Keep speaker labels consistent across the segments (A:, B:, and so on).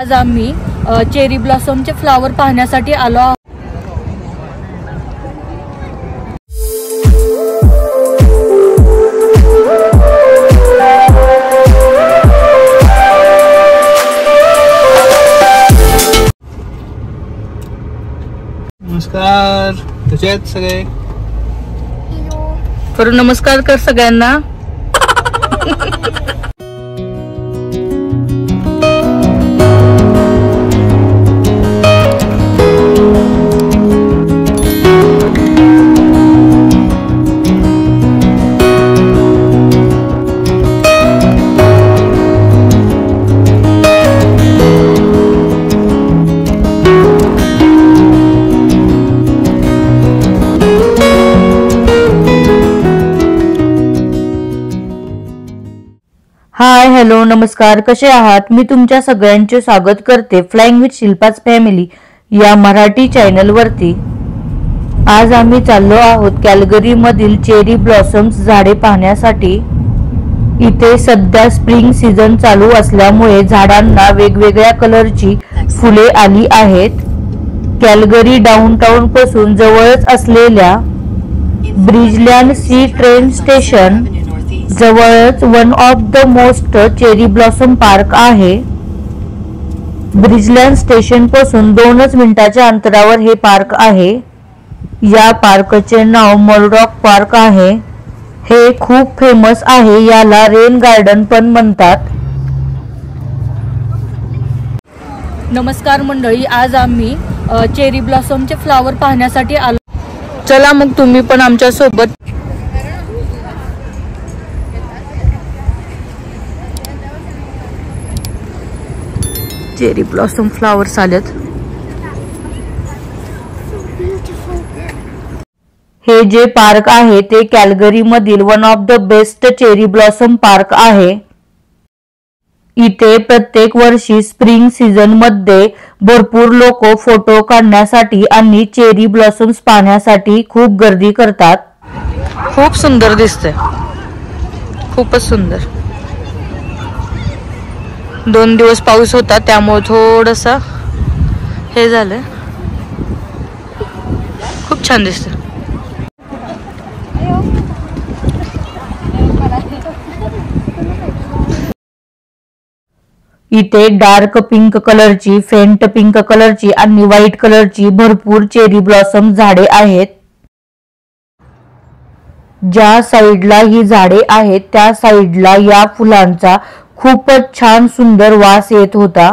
A: आज आम्ही cherry ब्लॉसमचे flower पाहण्यासाठी आलो आहोत।
B: नमस्कार, कसे आहेत सगळे?
A: तर नमस्कार कर सगळ्यांना। हाय हॅलो नमस्कार, कसे आहात? मी तुमच्या सगळ्यांचे स्वागत करते फ्लाइंग विथ शिल्पाच फॅमिली या मराठी चॅनल वरती। आज आम्ही चाललो आहोत कॅल्गरी मधील चेरी ब्लॉसम्स झाडे पाहण्यासाठी। इथे सध्या स्प्रिंग सीझन चालू असल्यामुळे झाडांना वेगवेगळ्या कलरची फुले आली आहेत। कॅल्गरी डाउनटाउन पासून जवळच असलेल्या ब्रिजलँड सी ट्रेन स्टेशन जवळच one of the most cherry blossom park आहे। ब्रिजलँड स्टेशन पासून 2 मिनिटाच्या अंतरावर हे पार्क आहे। या पार्कचे नाव मॉलरॉक पार्क आहे। हे खूप फेमस आहे, याला रेन गार्डन पण म्हणतात। नमस्कार मंडळी, आज आम्ही चेरी ब्लॉसमचे फ्लावर पाहण्यासाठी आलो। चला मग तुम्ही पण आमच्या सोबत। चेरी ब्लॉसम फ्लावर्स आलेत। हे जे पार्क आहे ते कॅल्गरी मधील one of the best cherry blossom park आहे। इथे प्रत्येक वर्षी स्प्रिंग सीझन मध्ये भरपूर लोक फोटो काढण्यासाठी आणि चेरी ब्लॉसम्स पाहण्यासाठी खूप गर्दी करतात। खूप सुंदर दिसते, खूपच सुंदर। 2 दिवस पाऊस होता त्यामुळे थोडंसं हे झालं। खूप छान दिसतं। इथे डार्क पिंक कलरची, फेंट पिंक कलरची आणि व्हाईट कलरची भरपूर चेरी ब्लॉसम झाडे आहेत। ज्या साइडला ही झाडे आहेत त्या साइडला या फुलांचा खूपच छान सुंदर वास येत होता।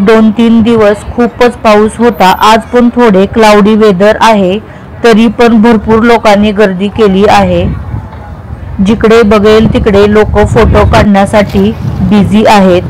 A: दोन 3 दिवस खूपच पाऊस होता। आज पण थोडे क्लाउडी वेदर आहे, तरी पण भरपूर लोकांनी गर्दी केली आहे। जिकडे बघेल तिकडे लोक फोटो काढण्यासाठी बिझी आहेत।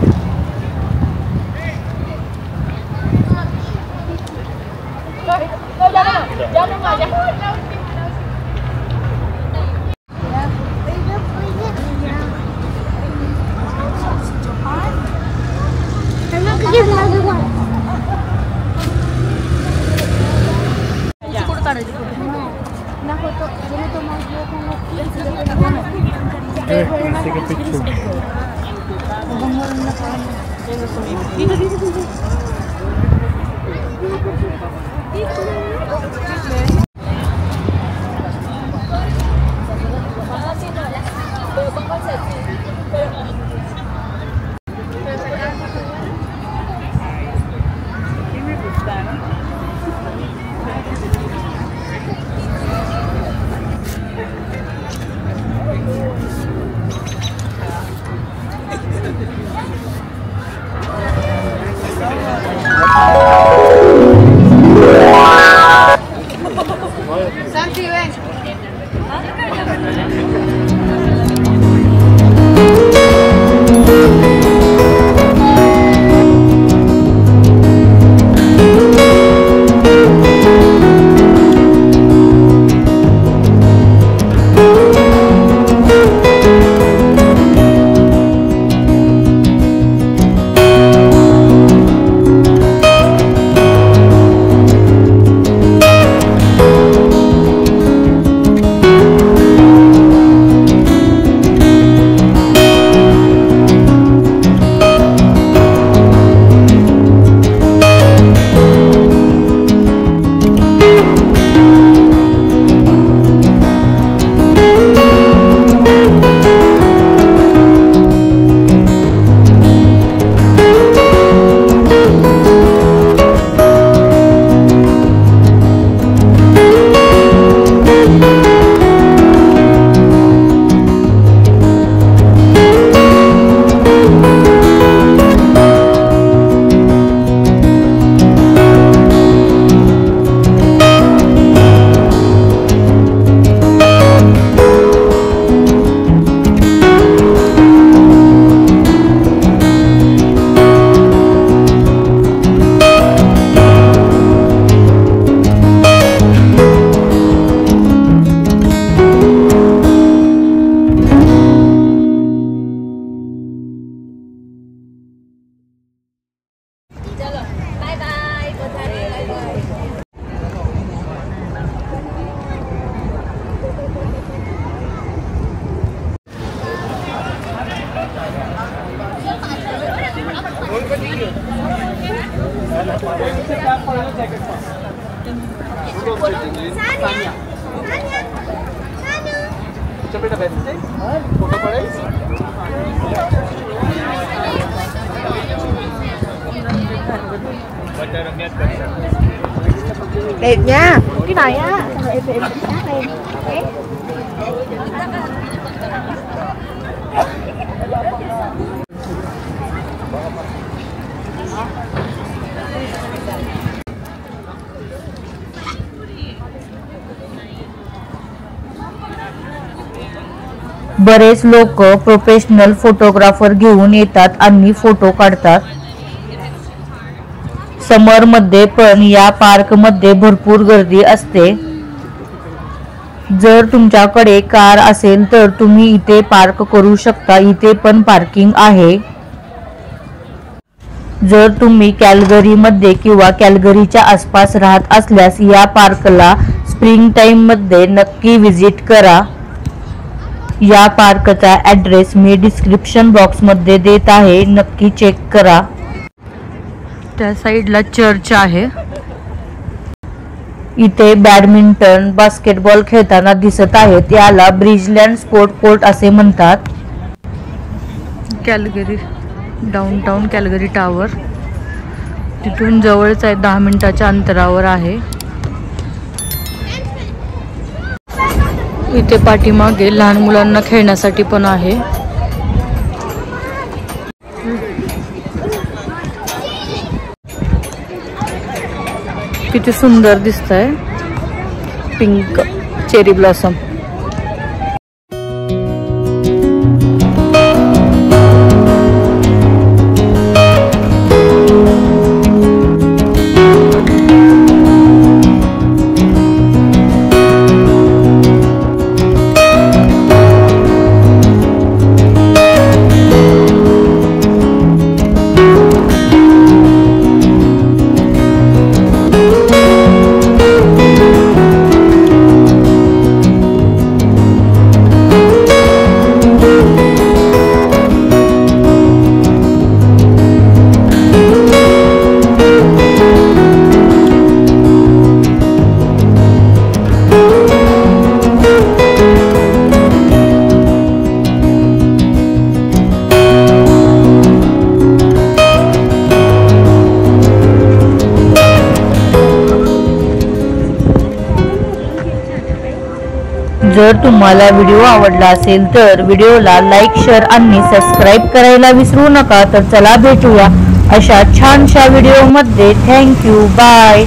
C: Đẹp nha. Cái này á, em đánh giá em.
A: बरेच लोक प्रोफेशनल फोटोग्राफर घेऊन येतात आणि फोटो काढतात। समर मध्ये पण या पार्क मध्ये भरपूर गर्दी असते। जर तुमच्याकडे कार असेल तर तुम्ही इथे पार्क करू शकता। इथे पण पार्किंग आहे। जर तुम्ही कॅल्गरी मध्ये किंवा कॅल्गरीच्या आसपास राहत असल्यास या पार्कला स्प्रिंग टाइम मध्ये नक्की विजिट करा। या पार्कचा ॲड्रेस मी डिस्क्रिप्शन बॉक्स मध्ये देत आहे, नक्की चेक करा। त्या साइडला चर्च आहे। इथे बॅडमिंटन बास्केटबॉल खेळताना दिसत आहेत। याला ब्रिजलँड स्पोर्ट कोर्ट असे म्हणतात। कॅल्गरी डाउनटाउन कॅल्गरी टावर तिथून जवळच आहे, 10 मिनिटाच्या अंतरावर आहे। इथे पाठीमागे लहान मुलांना खेळण्यासाठी पण आहे। किती सुंदर दिसतंय, पिंक चेरी ब्लॉसम। जर तुम्हाला व्हिडिओ आवडला असेल तर व्हिडिओला लाईक, शेअर आणि सबस्क्राईब करायला विसरू नका। तर चला भेटूया अशा छानशा व्हिडिओमध्ये। Thank you, bye.